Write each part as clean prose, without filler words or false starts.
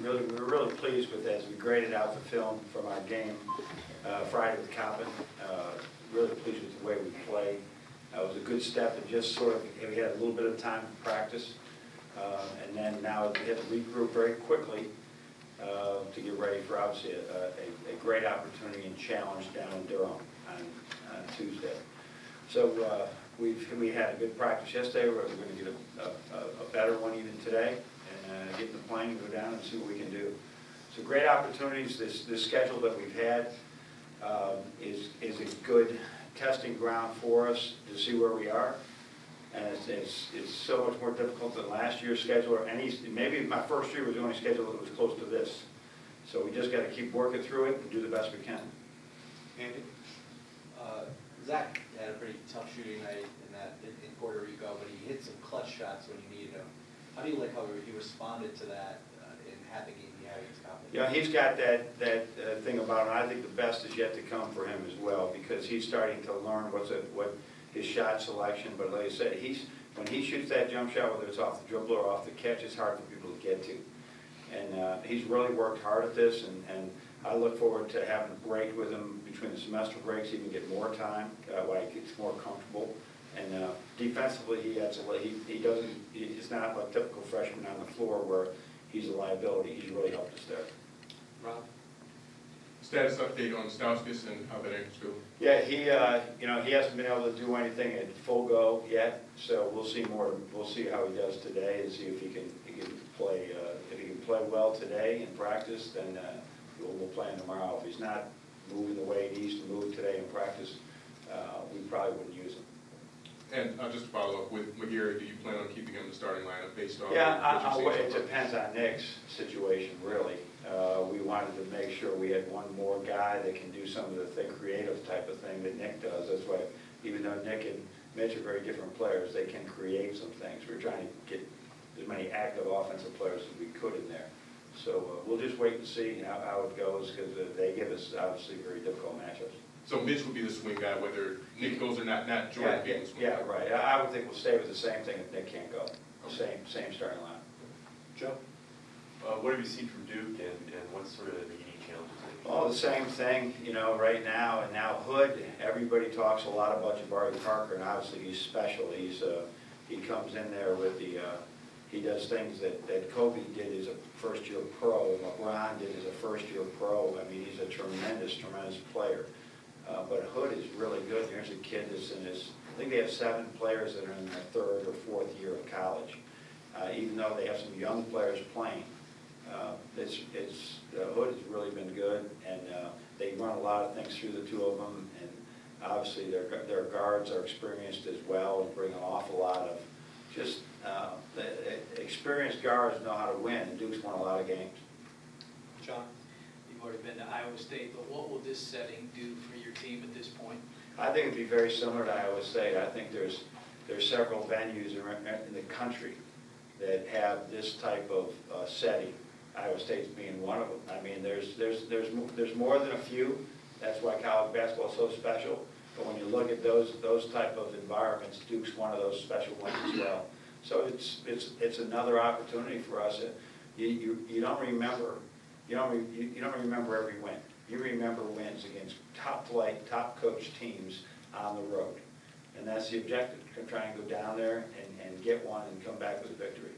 we were really pleased with as we graded out the film from our game Friday with Coppin. Really pleased with the way we played. It was a good step. It just sort of, we had a little bit of time to practice, and then now we have to regroup very quickly to get ready for obviously a great opportunity and challenge down in Durham on Tuesday. So we had a good practice yesterday. We're going to get a better one even today, and get in the plane and go down and see what we can do. So great opportunities. This schedule that we've had is a good testing ground for us to see where we are. And it's so much more difficult than last year's schedule, or maybe my first year was the only schedule that was close to this. So we just got to keep working through it and do the best we can. Andy? Zach had a pretty tough shooting night in Puerto Rico, but he hit some clutch shots when he needed them. How do you like how he responded to that in the game he had against Coppin? Yeah, he's got that thing about him. I think the best is yet to come for him as well, because he's starting to learn what his shot selection. But like I said, when he shoots that jump shot, whether it's off the dribble or off the catch, it's hard for people to get to. And he's really worked hard at this, and I look forward to having a break with him between the semester breaks. He can get more time while he gets more comfortable. And defensively, he's not like typical freshman on the floor where he's a liability. He's really helped us there. Rob? Status update on Stauskas and how that ankle's feeling? Yeah, he hasn't been able to do anything at full go yet, so we'll see more. We'll see how he does today and see if he can play. If he can play well today in practice, then we'll play him tomorrow. If he's not moving the way he needs to move today in practice, we probably wouldn't use him. And just to follow up with McGarry, do you plan on keeping him in the starting lineup based on? Yeah, it depends on Nick's situation, really. We wanted to make sure we had one more guy that can do some of the creative type of thing that Nick does. That's why, even though Nick and Mitch are very different players, they can create some things. We're trying to get as many active offensive players as we could in there. So we'll just wait and see how it goes, because they give us obviously very difficult matchups. So Mitch would be the swing guy, whether Nick goes or not Jordan being the swing guy. Yeah, right. I would think we'll stay with the same thing if Nick can't go. Okay. Same starting line. Joe? What have you seen from Duke, and what sort of unique challenges? Well, the same thing, right now. And now Hood, everybody talks a lot about Jabari Parker, and obviously he's special. He comes in there with he does things that Kobe did as a first-year pro, LeBron did as a first-year pro. I mean, he's a tremendous player. But Hood is really good. There's a kid that's in his, I think they have 7 players that are in their 3rd or 4th year of college. Even though they have some young players playing, Hood has really been good, and they run a lot of things through the two of them, and obviously their guards are experienced as well and bring an awful lot of just the experienced guards know how to win, and Duke's won a lot of games. John? You've already been to Iowa State, but what will this setting do for your team at this point? I think it'd be very similar to Iowa State. I think there's several venues in the country that have this type of setting. Iowa State's being one of them. I mean, there's more than a few. That's why college basketball is so special. But when you look at those type of environments, Duke's one of those special ones as well. So it's another opportunity for us. You don't remember every win. You remember wins against top flight, top coach teams on the road, and that's the objective. Try and go down there and get one and come back with a victory.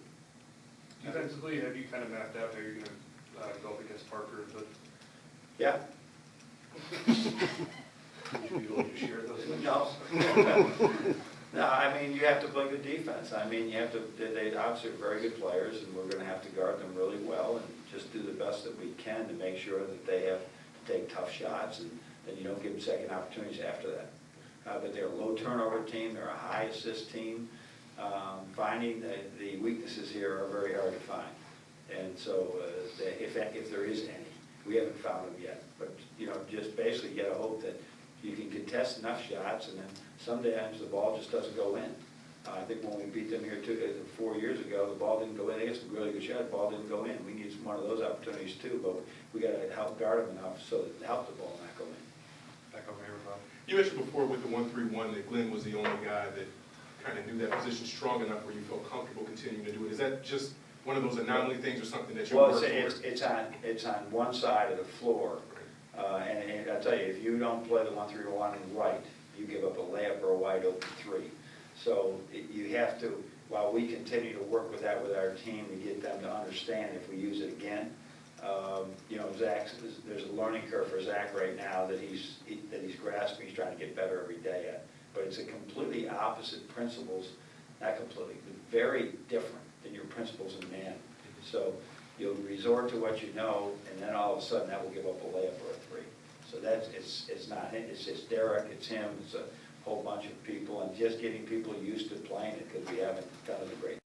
Defensively, have you kind of mapped out how you're going to go up against Parker? Yeah. Would you be willing to share those? No. No, I mean, you have to play good defense. I mean, you have to. They obviously are very good players, and we're going to have to guard them really well and just do the best that we can to make sure that they have to take tough shots, and then you don't give them second opportunities after that. But they're a low turnover team. They're a high assist team. Finding the weaknesses here are very hard to find, and so if there is any, we haven't found them yet. But just basically you got to hope that you can contest enough shots, and then sometimes the ball just doesn't go in. I think when we beat them here 4 years ago, the ball didn't go in. They had some really good shots. The ball didn't go in. We need one of those opportunities too, but we got to help guard them enough so that help the ball not go in. Back over here, Rob. You mentioned before with the 1-3-1 that Glenn was the only guy that kind of knew that position strong enough where you felt comfortable continuing to do it. Is that just one of those anomaly things or something that you Well, work towards? it's on one side of the floor, and I tell you, if you don't play the 1-3-1 right, you give up a layup or a wide open three. So you have to, while we continue to work with that with our team to get them to understand if we use it again, you know, there's a learning curve for Zach right now that he's grasping, he's trying to get better every day at. But it's a completely opposite principles, not completely, but very different than your principles in man. So you'll resort to what you know, and then all of a sudden that will give up a layup or a three. So it's not him, it's Derek, it's him, it's a whole bunch of people, and just getting people used to playing it, because we haven't done it a great